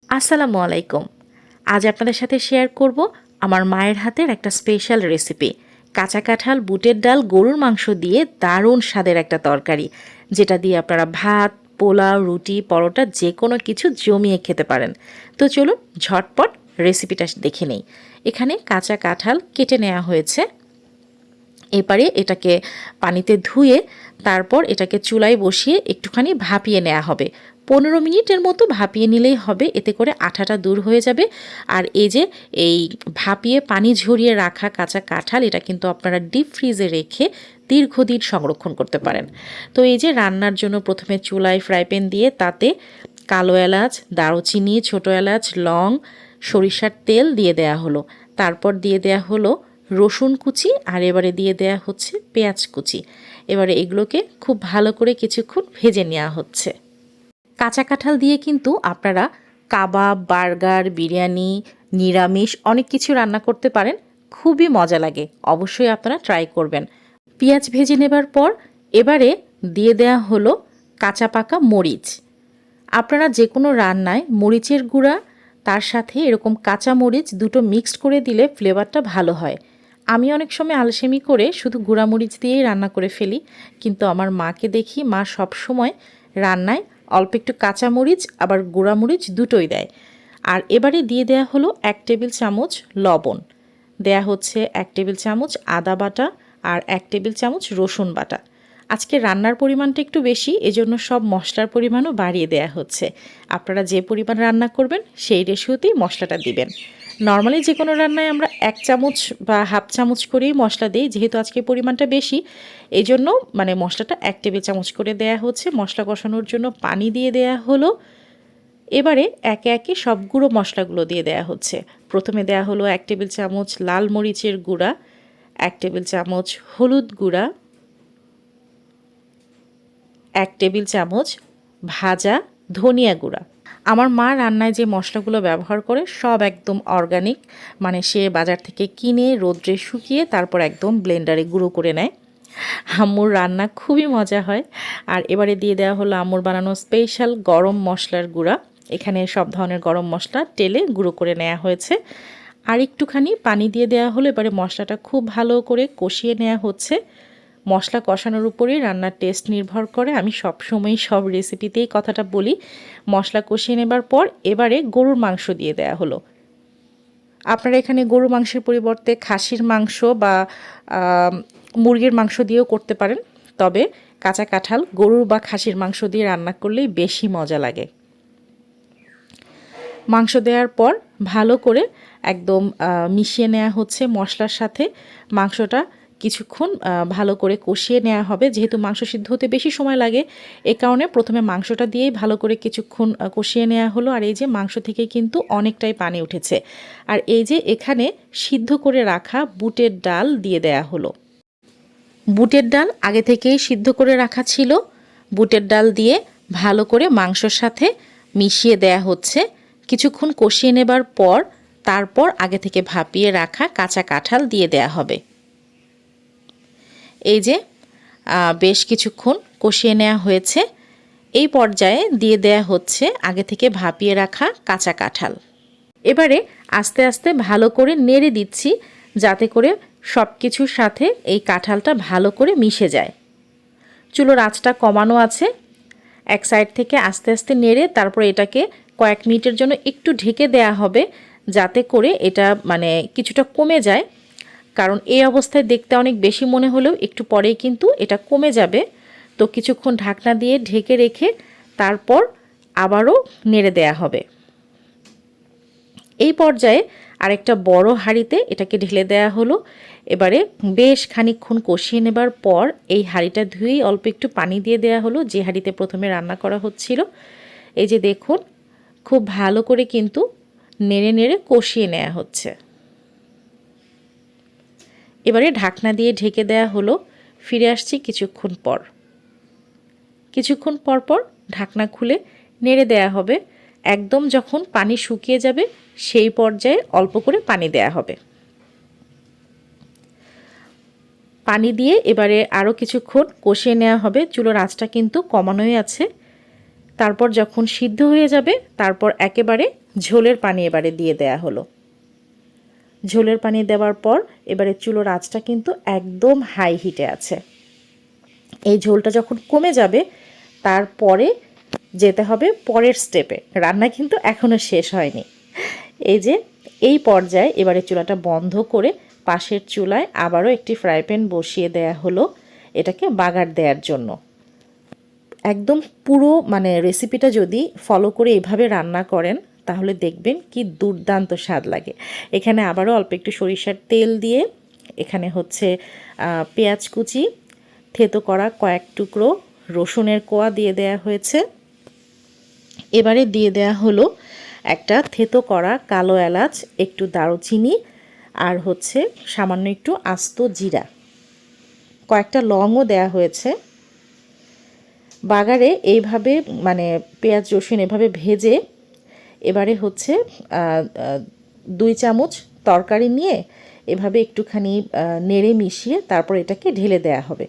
আসসালামু আলাইকুম। আজ আপনাদের সাথে শেয়ার করব আমার মায়ের হাতের একটা স্পেশাল রেসিপি। কাঁচা কাঁঠাল, বুটের ডাল, গরুর মাংস দিয়ে দারুণ স্বাদের একটা তরকারি, যেটা দিয়ে আপনারা ভাত, পোলাও, রুটি, পরোটা যে কোনো কিছু জমিয়ে খেতে পারেন। তো চলুন ঝটপট রেসিপিটা দেখে নেই। এখানে কাঁচা কাঁঠাল কেটে নেওয়া হয়েছে। এবারে এটাকে পানিতে ধুয়ে তারপর এটাকে চুলায় বসিয়ে একটুখানি ভাপিয়ে নেওয়া হবে। 15 মিনিটের মতো ভাপিয়ে নিলেই হবে, এতে করে আঠাটা দূর হয়ে যাবে। আর এই ভাপিয়ে পানি ঝরিয়ে রাখা কাঁচা কাঁঠাল, এটা কিন্তু আপনারা ডিপ ফ্রিজে রেখে দীর্ঘদিন সংরক্ষণ করতে পারেন। তো রান্নার জন্য প্রথমে চুলায় ফ্রাই প্যান দিয়ে তাতে কালো এলাচ, দারুচিনি, ছোটো এলাচ, লং, সরিষার তেল দিয়ে দেয়া হলো। তারপর দিয়ে দেয়া হলো রসুন কুচি, আর এবারে দিয়ে দেয়া হচ্ছে পেঁয়াজ কুচি। এবারে এগুলোকে খুব ভালো করে কিছুক্ষণ ভেজে নেওয়া হচ্ছে। কাঁচা কাঁঠাল দিয়ে কিন্তু আপনারা কাবাব, বার্গার, বিরিয়ানি, নিরামিষ অনেক কিছু রান্না করতে পারেন। খুবই মজা লাগে, অবশ্যই আপনারা ট্রাই করবেন। পেঁয়াজ ভেজে নেবার পর এবারে দিয়ে দেয়া হলো কাঁচা পাকা মরিচ। আপনারা যে কোনো রান্নায় মরিচের গুঁড়া তার সাথে এরকম কাঁচা মরিচ দুটো মিক্সড করে দিলে ফ্লেভারটা ভালো হয়। আমি অনেক সময় আলসেমি করে শুধু গুঁড়া মরিচ দিয়েই রান্না করে ফেলি, কিন্তু আমার মাকে দেখি মা সব সময় রান্নায় অল্প একটু কাঁচা মরিচ আবার গুঁড়া মরিচ দুটোই দেয়। আর এবারে দিয়ে দেয়া হলো 1 টেবিল চামচ লবণ, দেয়া হচ্ছে 1 টেবিল চামচ আদা বাটা আর 1 টেবিল চামচ রসুন বাটা। আজকে রান্নার পরিমাণটা একটু বেশি, এজন্য সব মশলার পরিমাণও বাড়িয়ে দেয়া হচ্ছে। আপনারা যে পরিমাণ রান্না করবেন সেই রেশিওতেই মশলাটা দিবেন। নর্মালি যে কোনো রান্নায় আমরা 1 চামচ বা হাফ চামচ করেই মশলা দিই, যেহেতু আজকে পরিমাণটা বেশি এই জন্য মশলাটা 1 টেবিল চামচ করে দেয়া হচ্ছে। মশলা কষানোর জন্য পানি দিয়ে দেয়া হলো। এবারে একে একে সব গুঁড়ো মশলাগুলো দিয়ে দেয়া হচ্ছে। প্রথমে দেয়া হলো 1 টেবিল চামচ লাল মরিচের গুঁড়া, 1 টেবিল চামচ হলুদ গুঁড়া, 1 টেবিল চামচ ভাজা ধনিয়া গুঁড়া। আমার মা রান্নায় যে মশলাগুলো ব্যবহার করে সব একদম অর্গানিক, সে বাজার থেকে কিনে রোদ্রে শুকিয়ে তারপর একদম ব্লেন্ডারে গুঁড়ো করে নেয়। আম্মুর রান্না খুবই মজা হয়। আর এবারে দিয়ে দেওয়া হলো আম্মুর বানানো স্পেশাল গরম মশলার গুঁড়া। এখানে সব ধরনের গরম মশলা টেলে গুঁড়ো করে নেওয়া হয়েছে। আর একটুখানি পানি দিয়ে দেওয়া হলো। এবারে মশলাটা খুব ভালো করে কষিয়ে নেওয়া হচ্ছে। মশলা কষানোর উপরেই রান্নার টেস্ট নির্ভর করে। আমি সবসময় সব রেসিপিতেই কথাটা বলি। মশলা কষিয়ে নেবার পর এবারে গরুর মাংস দিয়ে দেওয়া হলো। আপনারা এখানে গরুর মাংসের পরিবর্তে খাসির মাংস বা মুরগির মাংস দিয়েও করতে পারেন, তবে কাঁচা কাঁঠাল গরুর বা খাসির মাংস দিয়ে রান্না করলেই বেশি মজা লাগে। মাংস দেওয়ার পর ভালো করে একদম মিশিয়ে নেওয়া হচ্ছে মশলার সাথে। মাংসটা কিছুক্ষণ ভালো করে কষিয়ে নেওয়া হবে, যেহেতু মাংস সিদ্ধ হতে বেশি সময় লাগে এ কারণে প্রথমে মাংসটা দিয়েই ভালো করে কিছুক্ষণ কষিয়ে নেওয়া হলো। আর মাংস থেকে কিন্তু অনেকটাই পানি উঠেছে। আর এখানে সিদ্ধ করে রাখা বুটের ডাল দিয়ে দেয়া হলো। বুটের ডাল আগে থেকেই সিদ্ধ করে রাখা ছিল। বুটের ডাল দিয়ে ভালো করে মাংসর সাথে মিশিয়ে দেয়া হচ্ছে। কিছুক্ষণ কষিয়ে নেবার পর তারপর আগে থেকে ভাপিয়ে রাখা কাঁচা কাঁঠাল দিয়ে দেয়া হবে। বেশ কিছুক্ষণ কষিয়ে নেওয়া হয়েছে। এই পর্যায়ে দিয়ে দেয়া হচ্ছে আগে থেকে ভাপিয়ে রাখা কাঁচা কাঁঠাল। এবারে আস্তে আস্তে ভালো করে নেড়ে দিচ্ছি, যাতে করে সব কিছুর সাথে এই কাঁঠালটা ভালো করে মিশে যায়। চুলোর আঁচটা কমানো আছে। এক সাইড থেকে আস্তে আস্তে নেড়ে তারপর এটাকে কয়েক মিনিটের জন্য একটু ঢেকে দেয়া হবে, যাতে করে এটা কিছুটা কমে যায়। কারণ এই অবস্থায় দেখতে অনেক বেশি মনে হলেও একটু পরেই কিন্তু এটা কমে যাবে। তো কিছুক্ষণ ঢাকনা দিয়ে ঢেকে রেখে তারপর আবারও নেড়ে দেয়া হবে। এই পর্যায়ে আরেকটা বড় হাঁড়িতে এটাকে ঢেলে দেয়া হলো। এবারে বেশ খানিকক্ষণ কষিয়ে নেবার পর এই হাঁড়িটা ধুয়েই অল্প একটু পানি দিয়ে দেয়া হলো, যে হাঁড়িতে প্রথমে রান্না করা হচ্ছিল। দেখুন খুব ভালো করে কিন্তু নেড়ে নেড়ে কষিয়ে নেওয়া হচ্ছে। এবারে ঢাকনা দিয়ে ঢেকে দেয়া হলো। ফিরে আসছি কিছুক্ষণ পর। কিছুক্ষণ পর পর ঢাকনা খুলে নেড়ে দেয়া হবে। একদম যখন পানি শুকিয়ে যাবে সেই পর্যায়ে অল্প করে পানি দেয়া হবে। পানি দিয়ে এবারে আরও কিছুক্ষণ কষিয়ে নেওয়া হবে। চুলোর আঁচটা কিন্তু কমানোই আছে। তারপর যখন সিদ্ধ হয়ে যাবে তারপর একেবারে ঝোলের পানি এবারে দিয়ে দেয়া হলো। ঝোলের পানি দেওয়ার পর এবারে চুলোর আঁচটা কিন্তু একদম হাই হিটে আছে। এই ঝোলটা যখন কমে যাবে তারপরে যেতে হবে পরের স্টেপে। রান্না কিন্তু এখনও শেষ হয়নি। এই যে এই পর্যায়ে এবারে চুলাটা বন্ধ করে পাশের চুলায় আবারও একটি ফ্রাই প্যান বসিয়ে দেয়া হলো এটাকে বাগার দেওয়ার জন্য। একদম পুরো মানে রেসিপিটা যদি ফলো করে এভাবে রান্না করেন তাহলে দেখবেন কি দুর্দান্ত স্বাদ লাগে। এখানে আবারও অল্প একটু সরিষার তেল দিয়ে এখানে হচ্ছে পেঁয়াজ কুচি, থেতো করা কয়েক টুকরো রসুনের কোয়া দিয়ে দেয়া হয়েছে। এবারে দিয়ে দেয়া হলো একটা থেতো করা কালো এলাচ, একটু দারুচিনি আর হচ্ছে সামান্য একটু আস্ত জিরা, কয়েকটা লংও দেয়া হয়েছে। বাগারে এইভাবে মানে পেঁয়াজ রসুন এভাবে ভেজে এবারে হচ্ছে 2 চামচ তরকারি নিয়ে এভাবে একটুখানি নেড়ে মিশিয়ে তারপর এটাকে ঢেলে দেয়া হবে।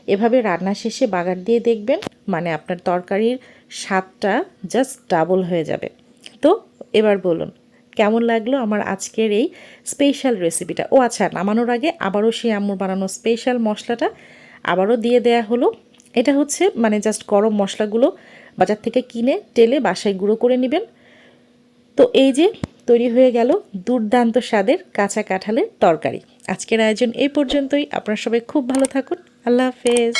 এভাবে রান্না শেষে বাগার দিয়ে দেখবেন মানে আপনার তরকারির স্বাদটা জাস্ট ডাবল হয়ে যাবে। তো এবার বলুন কেমন লাগলো আমার আজকের এই স্পেশাল রেসিপিটা। ও আচ্ছা, নামানোর আগে আবারও সেই আম্মুর বানানো স্পেশাল মশলাটা আবারও দিয়ে দেয়া হলো। এটা হচ্ছে মানে জাস্ট গরম মশলাগুলো বাজার থেকে কিনে টেলে বাসায় গুঁড়ো করে নেবেন। তো এই যে তৈরি হয়ে গেল দুর্দান্ত স্বাদের কাঁচা কাঁঠালের তরকারি। আজকের আয়োজন এই পর্যন্তই। আপনারা সবাই খুব ভালো থাকুন। আল্লাহ হাফেজ।